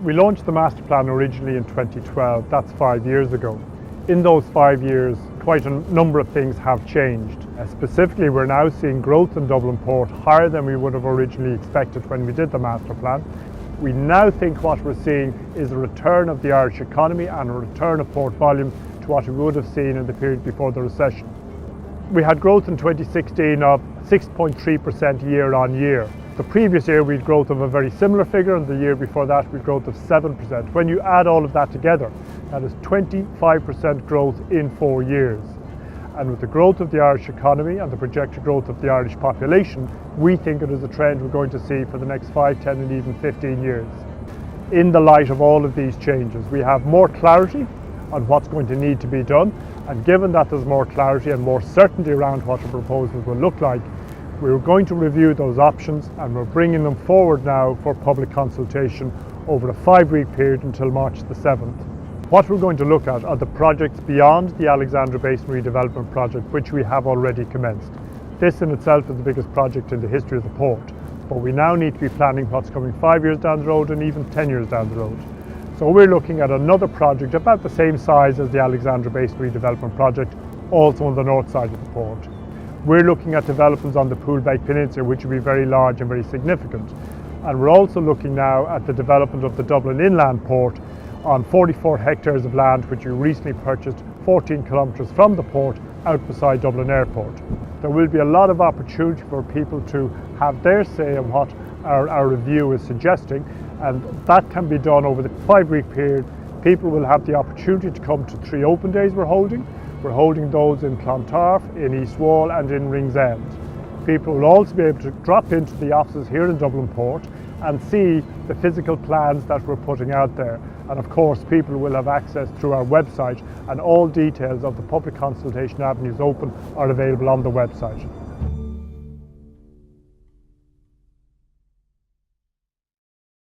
We launched the Masterplan originally in 2012, that's 5 years ago. In those 5 years, quite a number of things have changed. Specifically, we're now seeing growth in Dublin Port higher than we would have originally expected when we did the Masterplan. We now think what we're seeing is a return of the Irish economy and a return of port volumes to what we would have seen in the period before the recession. We had growth in 2016 of 6.3% year on year. The previous year we had growth of a very similar figure, and the year before that we had growth of 7%. When you add all of that together, that is 25% growth in 4 years. And with the growth of the Irish economy and the projected growth of the Irish population, we think it is a trend we're going to see for the next 5, 10 and even 15 years. In the light of all of these changes, we have more clarity on what's going to need to be done, and given that there's more clarity and more certainty around what the proposals will look like, we're going to review those options, and we're bringing them forward now for public consultation over a 5-week period until March the 7th. What we're going to look at are the projects beyond the Alexandra Basin Redevelopment Project, which we have already commenced. This in itself is the biggest project in the history of the port, but we now need to be planning what's coming 5 years down the road and even 10 years down the road. So we're looking at another project about the same size as the Alexandra Basin Redevelopment Project, also on the north side of the port. We're looking at developments on the Poolbeg Peninsula, which will be very large and very significant. And we're also looking now at the development of the Dublin Inland Port on 44 hectares of land, which we recently purchased 14 kilometres from the port out beside Dublin Airport. There will be a lot of opportunity for people to have their say on what our review is suggesting, and that can be done over the 5-week period. People will have the opportunity to come to 3 open days we're holding. We're holding those in Clontarf, in East Wall and in Ringsend. People will also be able to drop into the offices here in Dublin Port and see the physical plans that we're putting out there. And of course, people will have access through our website, and all details of the public consultation avenues open are available on the website.